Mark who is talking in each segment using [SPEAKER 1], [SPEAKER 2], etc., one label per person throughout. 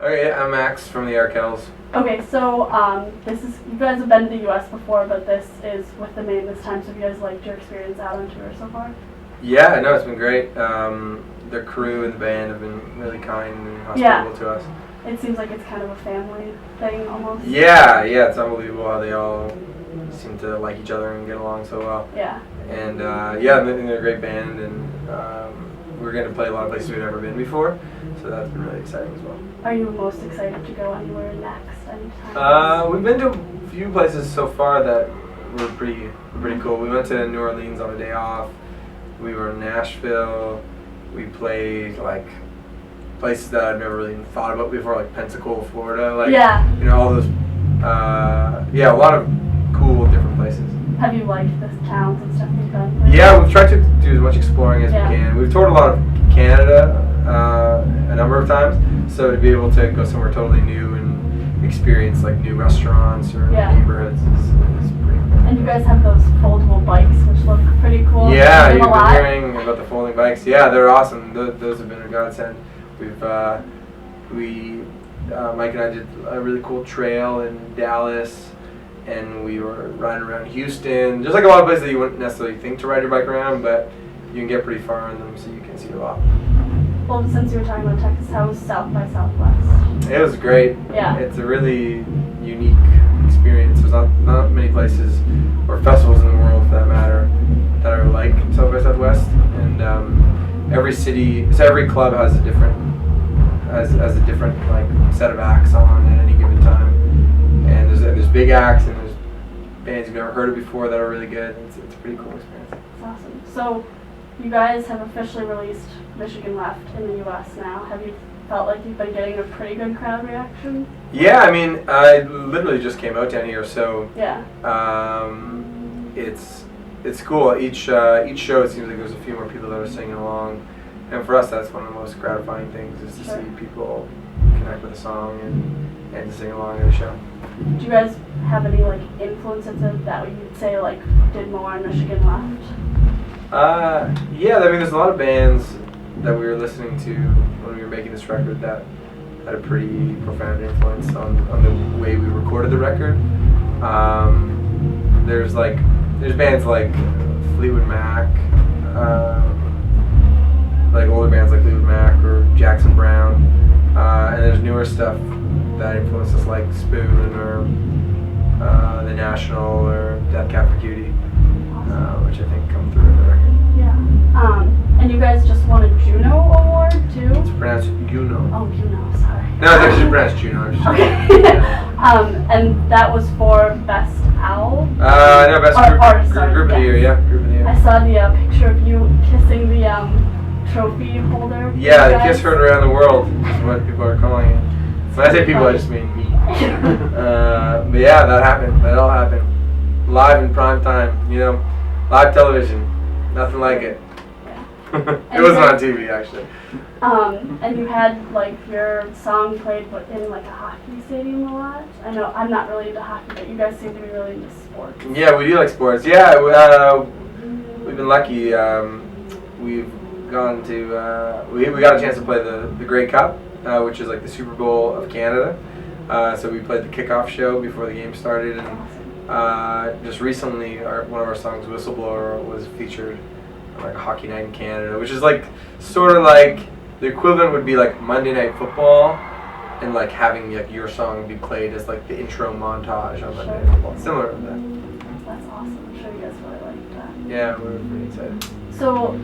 [SPEAKER 1] Okay, I'm Max from the Arkells.
[SPEAKER 2] Okay, so you guys have been to the U.S. before, but this is with the Maine this time. So have you guys liked your experience out on tour so far?
[SPEAKER 1] Yeah, no, it's been great. The crew and the band have been really kind and hospitable to us.
[SPEAKER 2] It seems like it's kind of a family thing almost.
[SPEAKER 1] Yeah, it's unbelievable how they all seem to like each other and get along so well.
[SPEAKER 2] Yeah.
[SPEAKER 1] And they're a great band, and we're going to play a lot of places we've never been before, so that's been really exciting as well.
[SPEAKER 2] Are you most excited to go anywhere next anytime?
[SPEAKER 1] We've been to a few places so far that were pretty cool. We went to New Orleans on a day off. We were in Nashville. We played like places that I've never really thought about before, like Pensacola, Florida. All those. A lot of cool different places.
[SPEAKER 2] Have you liked the towns and stuff you've done?
[SPEAKER 1] Yeah, we've tried to do as much exploring as we can. We've toured a lot of Canada a number of times, so to be able to go somewhere totally new and experience like new restaurants or neighborhoods is pretty cool.
[SPEAKER 2] And you guys have those foldable bikes, which look pretty cool.
[SPEAKER 1] Yeah, you've been hearing about the folding bikes. Yeah, they're awesome. Those have been a godsend. Mike and I did a really cool trail in Dallas, and we were riding around Houston. Just like a lot of places that you wouldn't necessarily think to ride your bike around, but you can get pretty far in them, so you can see a lot.
[SPEAKER 2] Well, since you were talking about Texas, how was South by Southwest?
[SPEAKER 1] It was great.
[SPEAKER 2] Yeah.
[SPEAKER 1] It's a really unique experience. There's not many places or festivals in the world, for that matter, that are like South by Southwest. And every club has a different like set of acts on at any given time. And there's big acts and there's bands you've never heard of before that are really good. It's a pretty cool experience.
[SPEAKER 2] That's awesome. So you guys have officially released Michigan Left in the U.S. now. Have you felt like you've been getting a pretty good crowd reaction?
[SPEAKER 1] Yeah, I mean, I literally just came out down here, so it's cool. Each show, it seems like there's a few more people that are singing along, and for us, that's one of the most gratifying things is to see people connect with a song and to sing along at a show.
[SPEAKER 2] Do you guys have any like influences that you'd say like did more on Michigan Left?
[SPEAKER 1] Yeah, I mean, there's a lot of bands that we were listening to when we were making this record that had a pretty profound influence on the way we recorded the record. There's bands like Fleetwood Mac, like older bands like Fleetwood Mac or Jackson Browne, and there's newer stuff that influenced us like Spoon or The National or Death Cab for Cutie, which I think come through in the record.
[SPEAKER 2] Yeah. And you guys just won a Juno Award too?
[SPEAKER 1] It's pronounced Juno.
[SPEAKER 2] Oh, Juno, sorry.
[SPEAKER 1] No, it's actually pronounced Juno.
[SPEAKER 2] And that was for Best Owl?
[SPEAKER 1] No, Best Group of the Year, yeah. Group of the Year.
[SPEAKER 2] I saw the picture of you kissing the trophy holder.
[SPEAKER 1] Yeah, the kiss heard around the world is what people are calling it. When I say people, I just mean me. But yeah, that happened. That all happened. Live in prime time, live television. Nothing like it. It wasn't on TV, actually.
[SPEAKER 2] And you had like your song played in like a hockey stadium a lot. I know I'm not really into hockey, but you guys seem to be really into sports.
[SPEAKER 1] Yeah, we do like sports. Yeah, we've been lucky. We've gone to we got a chance to play the Grey Cup, which is like the Super Bowl of Canada. So we played the kickoff show before the game started, and just recently, one of our songs, "Whistleblower," was featured on like a hockey night in Canada, which is like sort of like the equivalent would be like Monday Night Football, and like having like your song be played as like the intro montage on Monday Night Football. Similar to that.
[SPEAKER 2] That's awesome. I'm sure you guys really liked that.
[SPEAKER 1] Yeah, we were pretty excited.
[SPEAKER 2] So,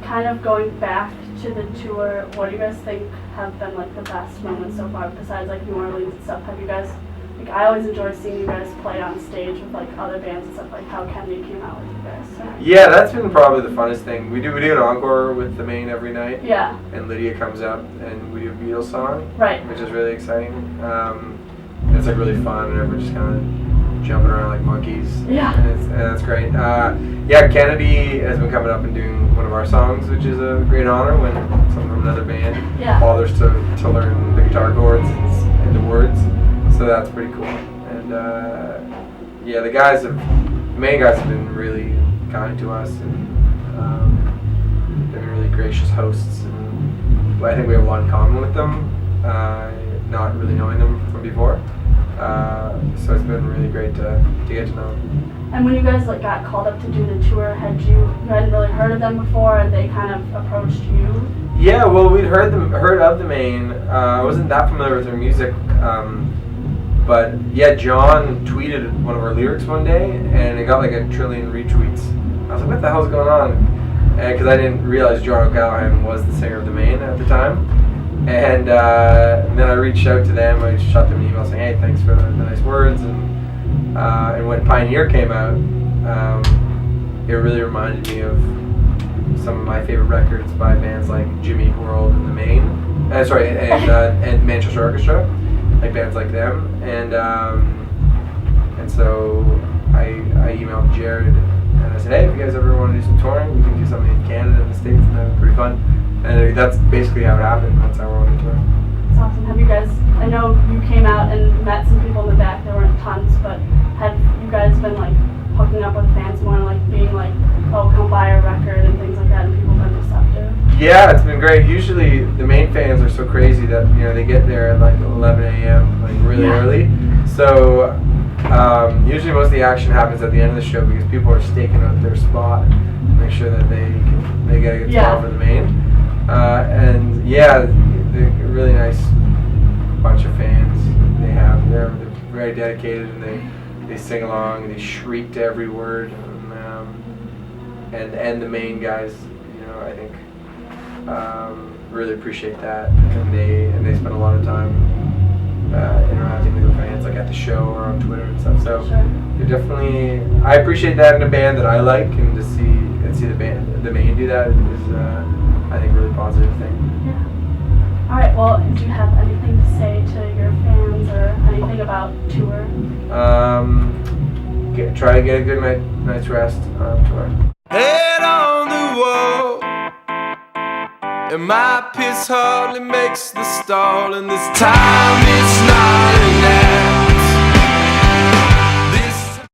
[SPEAKER 2] kind of going back to the tour, what do you guys think have been like the best moments so far besides like New Orleans and stuff? Have you guys, like I always enjoy seeing you guys play on stage with like other bands and stuff, like how Kennedy came out with you guys. So.
[SPEAKER 1] Yeah, that's been probably the funnest thing. We do an encore with the Maine every night.
[SPEAKER 2] Yeah.
[SPEAKER 1] And Lydia comes up and we do a Beatles song.
[SPEAKER 2] Right.
[SPEAKER 1] Which is really exciting. It's like really fun and everyone's just kind of jumping around like monkeys.
[SPEAKER 2] Yeah.
[SPEAKER 1] And that's great. Yeah, Kennedy has been coming up and doing one of our songs, which is a great honor when someone from another band bothers to learn the guitar chords and the words. So that's pretty cool. And yeah, the main guys have been really kind to us and they've been really gracious hosts. And I think we have a lot in common with them. not really knowing them from before. So it's been really great to get to know them.
[SPEAKER 2] And when you guys like got called up to do the tour, you hadn't really heard of them before, and they kind of approached you?
[SPEAKER 1] Yeah, well, we'd heard of the Maine. I wasn't that familiar with their music, but yeah, John tweeted one of our lyrics one day, and it got like 1 trillion retweets. I was like, what the hell's going on? Because I didn't realize John O'Callaghan was the singer of the Maine at the time. And then I reached out to them. I shot them an email saying, hey, thanks for the nice words. And when Pioneer came out, it really reminded me of some of my favorite records by bands like Jimmy Eat World and the Maine. And Manchester Orchestra, like bands like them. And so I emailed Jared and I said, hey, if you guys ever want to do some touring, we can do something in Canada and the States, and that'd be pretty fun. And that's basically how it happened. That's how we're on the tour.
[SPEAKER 2] That's awesome. Have you guys, I know you came out and met some people in the back, there weren't tons, but have you guys been like hooking up with fans more and like being like, oh, come buy a record and things like that, and people have been receptive? Yeah,
[SPEAKER 1] it's been great. Usually the Maine fans are so crazy that, you know, they get there at like 11 a.m., like really early. So usually most of the action happens at the end of the show because people are staking out their spot to make sure that they get a good spot for the Maine. And yeah, they're a really nice bunch of fans they have. They're very dedicated, and they sing along and they shriek to every word. And the Maine guys, you know, I think really appreciate that, and they spend a lot of time interacting with the fans, like at the show or on Twitter and stuff. So they're definitely, I appreciate that in a band that I like, and to see the Maine do that is I think a really positive thing.
[SPEAKER 2] Yeah. All right. Well, do you have anything to say to your fans or anything about tour?
[SPEAKER 1] Try to get a good night's rest on tour. Head on the wall, and my piss hardly makes the stall, and this time it's not enough.